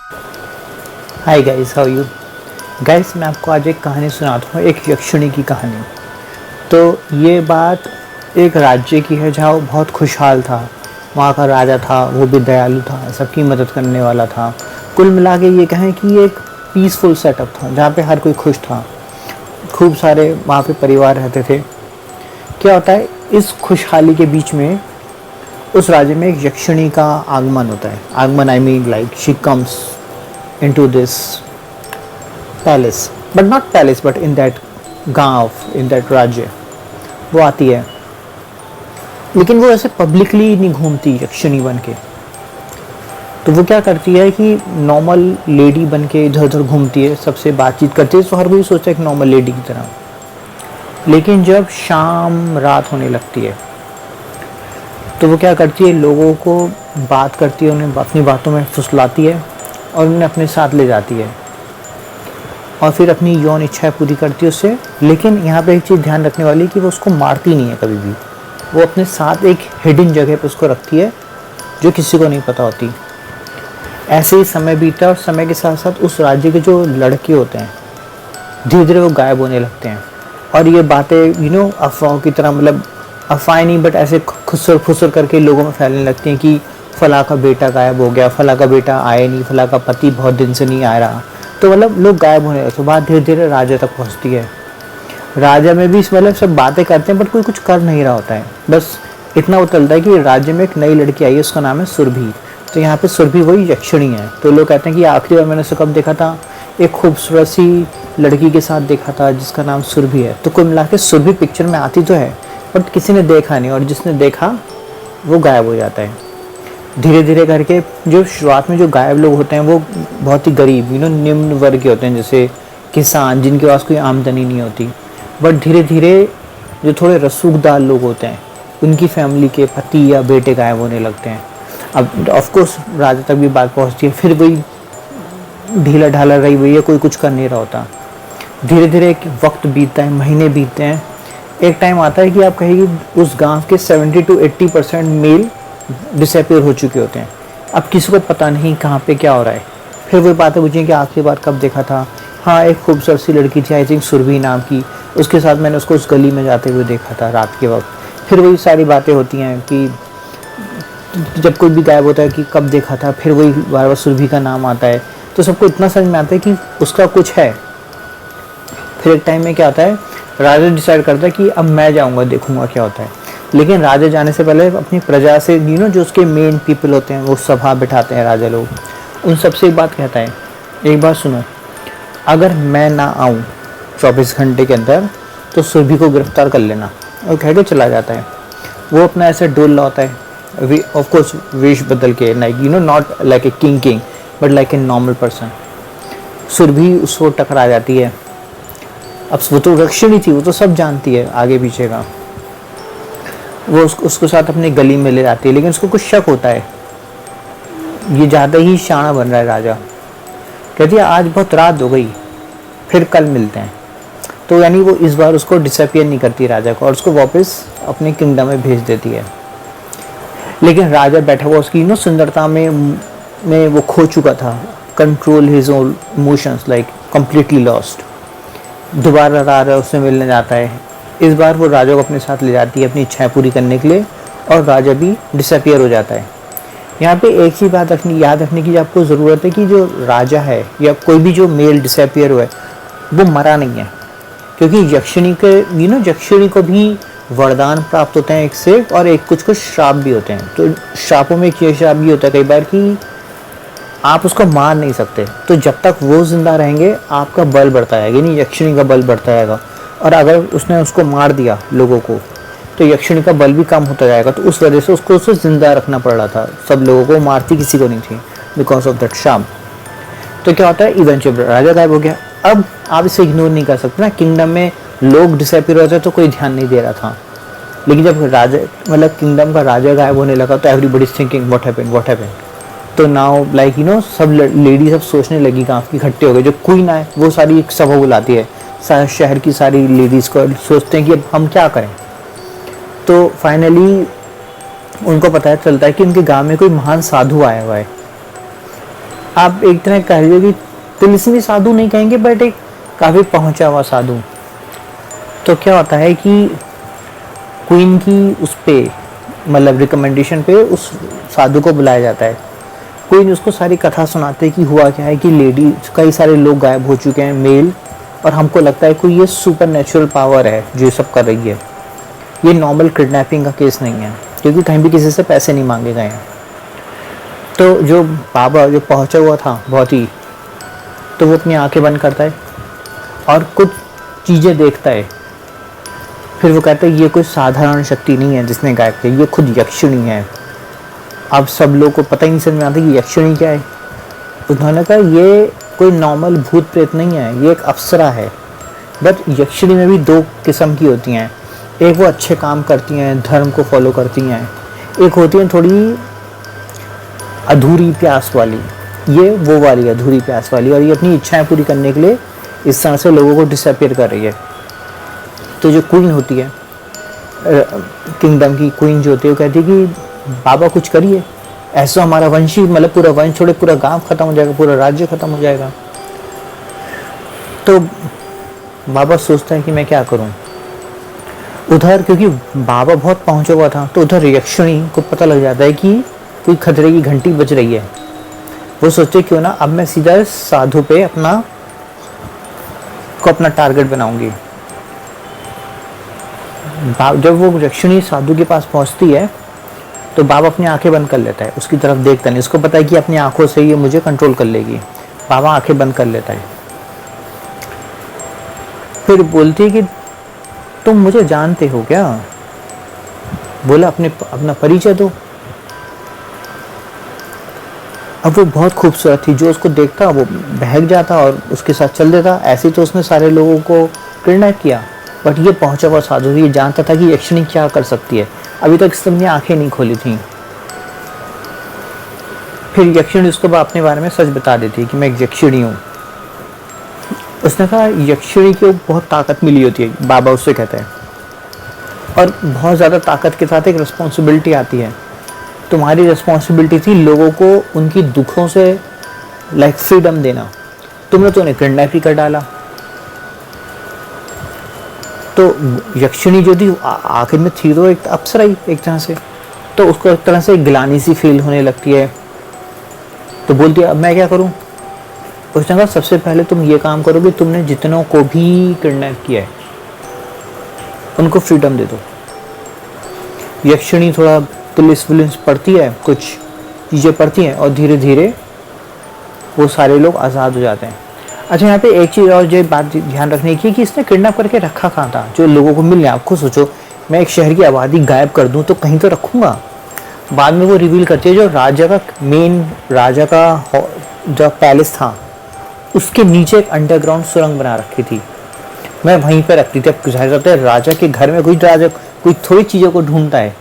Hi guys, how you guys. मैं आपको आज एक कहानी सुनाता हूँ, एक यक्षिणी की कहानी। तो ये बात एक राज्य की है जहाँ वो बहुत खुशहाल था। वहाँ का राजा था, वो भी दयालु था, सबकी मदद करने वाला था। कुल मिला के ये कहें कि ये एक पीसफुल सेटअप था जहाँ पे हर कोई खुश था। खूब सारे वहाँ पे परिवार रहते थे। क्या होता है, इस खुशहाली के बीच में उस राज्य में एक यक्षिणी का आगमन होता है। आगमन I mean like she comes into this palace, but not palace, but in that गांव, in that राज्य वो आती है। लेकिन वो ऐसे पब्लिकली नहीं घूमती यक्षिणी बन के। तो वो क्या करती है कि नॉर्मल लेडी बन के इधर उधर घूमती है, सबसे बातचीत करती है। तो हर कोई सोचता है कि नॉर्मल लेडी की तरह। लेकिन जब शाम रात होने लगती है तो वो क्या करती है, लोगों को बात करती है, उन्हें अपनी बातों में फुसलाती है और उन्हें अपने साथ ले जाती है और फिर अपनी यौन इच्छाएं पूरी करती है उससे। लेकिन यहाँ पे एक चीज़ ध्यान रखने वाली कि वो उसको मारती नहीं है कभी भी। वो अपने साथ एक हिडन जगह पे उसको रखती है जो किसी को नहीं पता होती। ऐसे ही समय बीता और समय के साथ साथ उस राज्य के जो लड़के होते हैं धीरे धीरे वो गायब होने लगते हैं। और ये बातें अफवाहों की तरह, मतलब अफवाहें नहीं बट ऐसे खुसर फुसर करके लोगों में फैलने लगती हैं कि फला का बेटा गायब हो गया, फला का बेटा आया नहीं, फला का पति बहुत दिन से नहीं आ रहा। तो मतलब लोग गायब होने लगते। बात धीरे धीरे राजा तक पहुंचती है। राजा में भी मतलब सब बातें करते हैं बट कोई कुछ कर नहीं रहा होता है। बस इतना वो चलता है कि राज्य में एक नई लड़की आई है, उसका नाम है सुरभि। तो यहाँ पे सुरभि वही यक्षिणी है। तो लोग कहते हैं कि आखिरी बार मैंने उसे कब देखा था, एक खूबसूरत सी लड़की के साथ देखा था जिसका नाम सुरभि है। तो कुल मिला के सुरभि पिक्चर में आती तो है बट किसी ने देखा नहीं, और जिसने देखा वो गायब हो जाता है। धीरे धीरे करके जो शुरुआत में जो गायब लोग होते हैं वो बहुत ही गरीब निम्न वर्ग के होते हैं, जैसे किसान जिनके पास कोई आमदनी नहीं होती। बट धीरे धीरे जो थोड़े रसूखदार लोग होते हैं उनकी फैमिली के पति या बेटे गायब होने लगते हैं। अब ऑफकोर्स राजा तक भी बात पहुंचती है, फिर वही ढीला ढाला रही हुई है, कोई कुछ कर नहीं रहा होता। धीरे धीरे एक वक्त बीतता है, महीने बीतते हैं। एक टाइम आता है कि आप कहेंगे उस गांव के 70 to 80% मेल डिसअपियर हो चुके होते हैं। अब किसी को पता नहीं कहाँ पे क्या हो रहा है। फिर वही बातें पूछें कि आखिरी बार कब देखा था। हाँ, एक खूबसूरत सी लड़की थी, आई थिंक सुरभि नाम की, उसके साथ मैंने उसको उस गली में जाते हुए देखा था रात के वक्त। फिर वही सारी बातें होती हैं कि जब कोई भी गायब होता है कि कब देखा था, फिर वही बार बार सुरभि का नाम आता है। तो सबको इतना समझ में आता है कि उसका कुछ है। फिर एक टाइम में क्या होता है, राजा डिसाइड करता है कि अब मैं जाऊँगा, देखूँगा क्या होता है। लेकिन राजा जाने से पहले अपनी प्रजा से जो उसके मेन पीपल होते हैं वो सभा बिठाते हैं राजा लोग। उन सबसे एक बात कहता है, एक बात सुनो, अगर मैं ना आऊँ 24 घंटे के अंदर तो सुरभि को गिरफ्तार कर लेना। और कह के चला जाता है। वो अपना ऐसे डोल लाता है, ऑफ कोर्स वेश बदल के, like not like a king but like a normal person. Surabhi उसको टकरा जाती है। अब वो तो यक्षिणी थी, वो तो सब जानती है आगे पीछे का। वो उसको साथ अपनी गली में ले जाती है, लेकिन उसको कुछ शक होता है। ये ज़्यादा ही शाना बन रहा है राजा। कहती है आज बहुत रात हो गई, फिर कल मिलते हैं। तो यानी वो इस बार उसको डिसअपियर नहीं करती राजा को, और उसको वापस अपने किंगडम में भेज देती है। लेकिन राजा बैठा हुआ उसकी सुंदरता में वो खो चुका था। Control his own emotions, like completely lost. दोबारा राजा उससे मिलने जाता है। इस बार वो राजा को अपने साथ ले जाती है अपनी इच्छाएं पूरी करने के लिए, और राजा भी डिसअपियर हो जाता है। यहाँ पे एक ही बात याद रखने की आपको ज़रूरत है कि जो राजा है या कोई भी जो मेल डिसअपियर हुआ है वो मरा नहीं है। क्योंकि यक्षिणी के यक्षिणी को भी वरदान प्राप्त होते हैं एक से, और एक कुछ श्राप भी होते हैं। तो श्रापों में एक ये श्राप भी होता है कई बार कि आप उसको मार नहीं सकते। तो जब तक वो जिंदा रहेंगे आपका बल बढ़ता जाएगा, यानी यक्षिणी का बल बढ़ता जाएगा। और अगर उसने उसको मार दिया लोगों को तो यक्षिणी का बल भी कम होता जाएगा। तो उस वजह से उसको जिंदा रखना पड़ रहा था। सब लोगों को मारती किसी को नहीं थी बिकॉज ऑफ दैट शाम। तो क्या होता है, इवेंचुअली राजा गायब हो गया। अब आप इसे इग्नोर नहीं कर सकते ना, किंगडम में लोग डिसअपियर होते तो कोई ध्यान नहीं दे रहा था। लेकिन जब राजा मतलब किंगडम का राजा गायब होने लगा तो एवरीबडी थिंकिंग व्हाट हैपेंड। तो नाउ लाइक सब लेडी सब सोचने लगी, गाँव की इकट्ठे हो गए। जो क्वीन आए वो सारी एक सभा बुलाती है, शहर की सारी लेडीज़ को, सोचते हैं कि अब हम क्या करें। तो फाइनली उनको पता चलता है कि उनके गांव में कोई महान साधु आया हुआ है। आप एक तरह कह लीजिए कि तिलिस्मी साधु नहीं कहेंगे, बट एक काफ़ी पहुंचा हुआ साधु। तो क्या होता है कि क्वीन की उस पे मतलब रिकमेंडेशन पे उस साधु को बुलाया जाता है। क्वीन उसको सारी कथा सुनाते हैं कि हुआ क्या है कि लेडी कई सारे लोग गायब हो चुके हैं मेल, और हमको लगता है कोई ये सुपर नेचुरल पावर है जो ये सब कर रही है। ये नॉर्मल किडनैपिंग का केस नहीं है, क्योंकि कहीं भी किसी से पैसे नहीं मांगे गए हैं। तो जो बाबा जो पहुंचा हुआ था बहुत ही, तो वो अपनी आंखें बंद करता है और कुछ चीज़ें देखता है। फिर वो कहता है ये कोई साधारण शक्ति नहीं है जिसने गायब किया, ये खुद यक्षिणी है। अब सब लोग को पता ही नहीं समझ में आता कि यक्षिणी क्या है। उन्होंने कहा ये कोई नॉर्मल भूत प्रेत नहीं है, ये एक अप्सरा है। बट यक्षिणी में भी दो किस्म की होती हैं, एक वो अच्छे काम करती हैं, धर्म को फॉलो करती हैं, एक होती हैं थोड़ी अधूरी प्यास वाली। ये वो वाली अधूरी प्यास वाली, और ये अपनी इच्छाएं पूरी करने के लिए इस तरह से लोगों को डिसअपियर कर रही है। तो जो क्वीन होती है, किंगडम की क्वीन जो होती है, वो कहती है कि बाबा कुछ करिए, ऐसा हमारा वंशी मतलब पूरा वंश छोड़े पूरा गांव खत्म हो जाएगा, पूरा राज्य खत्म हो जाएगा। तो बाबा सोचता है कि मैं क्या करूं। उधर क्योंकि बाबा बहुत पहुंचा हुआ था, तो उधर यक्षिणी को पता लग जाता है कि कोई खतरे की घंटी बज रही है। वो सोचे क्यों ना अब मैं सीधा साधु पे अपना टारगेट बनाऊंगी। जब वो यक्षिणी साधु के पास पहुंचती है तो बाबा अपनी आंखें बंद कर लेता है, उसकी तरफ देखता नहीं। उसको पता है कि अपनी आंखों से ये मुझे कंट्रोल कर लेगी। बाबा आंखें बंद कर लेता है। फिर बोलती है कि तुम मुझे जानते हो क्या? बोला अपना परिचय दो। अब वो बहुत खूबसूरत थी, जो उसको देखता वो बहक जाता और उसके साथ चल देता। ऐसे तो उसने सारे लोगों को किडनैप किया, बट ये पहुंचा हुआ साधु ये जानता था कि यक्षिणी क्या कर सकती है। अभी तक सबने आंखें नहीं खोली थी। फिर यक्षिणी उसको अपने बारे में सच बता देती है कि मैं एक यक्षिणी हूँ। उसने कहा यक्षिणी को बहुत ताकत मिली होती है, बाबा उससे कहता है, और बहुत ज़्यादा ताकत के साथ एक रिस्पॉन्सिबिलिटी आती है। तुम्हारी रिस्पॉन्सिबिलिटी थी लोगों को उनकी दुखों से लाइक फ्रीडम देना, तुमने तो उन्हें किडनैप ही कर डाला। तो यक्षिणी जो थी आखिर में थी तो एक अप्सरा ही एक तरह से, तो उसको एक तरह से ग्लानि सी फील होने लगती है। तो बोलती है अब मैं क्या करूं? उसने कहा सबसे पहले तुम ये काम करो कि तुमने जितनों को भी किडनैप किया है उनको फ्रीडम दे दो। यक्षिणी थोड़ा पुलिस वुलिस पढ़ती है, कुछ चीज़ें पढ़ती हैं, और धीरे धीरे वो सारे लोग आज़ाद हो जाते हैं। अच्छा, यहाँ पे एक चीज़ और जो बात ध्यान रखने की कि इसने किडनैप करके रखा कहाँ था जो लोगों को मिलने। आपको सोचो मैं एक शहर की आबादी गायब कर दूँ तो कहीं तो रखूँगा। बाद में वो रिवील करती है जो राजा का राजा का जो पैलेस था उसके नीचे एक अंडरग्राउंड सुरंग बना रखी थी, मैं वहीं पर रखती थी। अब जाहिर होता है राजा के घर में कोई थोड़ी चीज़ों को ढूंढता है।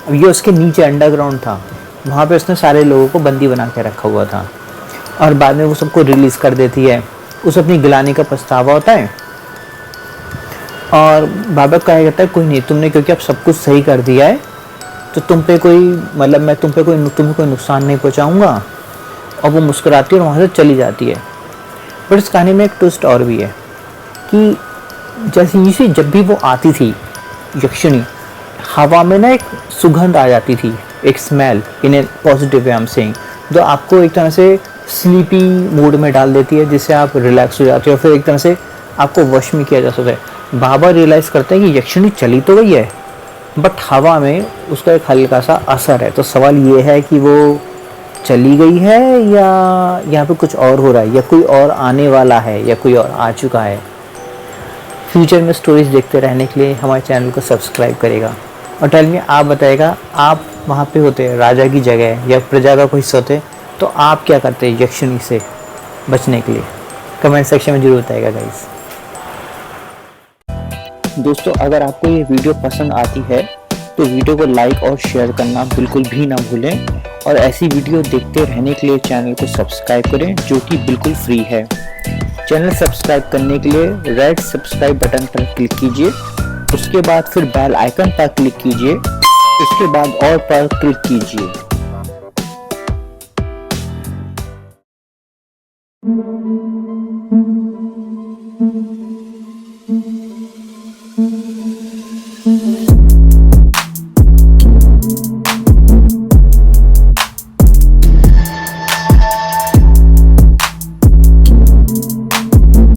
अब ये उसके नीचे अंडरग्राउंड था, वहाँ पे उसने सारे लोगों को बंदी बना के रखा हुआ था। और बाद में वो सबको रिलीज़ कर देती है। उसे अपनी गिलानी का पछतावा होता है, और बाबा क्या कहता है कोई नहीं, तुमने क्योंकि अब सब कुछ सही कर दिया है तो तुम पे कोई मतलब मैं तुम्हें कोई नुकसान नहीं पहुँचाऊँगा। और वो मुस्कुराती है और वहाँ से चली जाती है। बट इस कहानी में एक ट्विस्ट और भी है कि जैसे जब भी वो आती थी यक्षिणी, हवा में ना एक सुगंध आ जाती थी, एक smell, in A positive way I am saying, जो आपको एक तरह से स्लीपी मूड में डाल देती है, जिससे आप रिलैक्स हो जाते हो, फिर एक तरह से आपको वश में किया जा सकता है। बाबा रियलाइज़ करते हैं कि यक्षिणी चली तो गई है बट हवा में उसका एक हल्का सा असर है। तो सवाल ये है कि वो चली गई है या यहाँ पे कुछ और हो रहा है, या कोई और आने वाला है, या कोई और आ चुका है। फ्यूचर में स्टोरीज देखते रहने के लिए हमारे चैनल को सब्सक्राइब करेगा और टेल मी, आप बताएगा आप वहाँ पे होते राजा की जगह या प्रजा का कोई हिस्सा होते तो आप क्या करते यक्षिणी से बचने के लिए? कमेंट सेक्शन में जरूर बताएगा गाइस। दोस्तों, अगर आपको ये वीडियो पसंद आती है तो वीडियो को लाइक और शेयर करना बिल्कुल भी ना भूलें, और ऐसी वीडियो देखते रहने के लिए चैनल को सब्सक्राइब करें जो कि बिल्कुल फ्री है। चैनल सब्सक्राइब करने के लिए रेड सब्सक्राइब बटन पर क्लिक कीजिए, उसके बाद फिर बेल आइकन पर क्लिक कीजिए, उसके बाद और पर क्लिक कीजिए। है।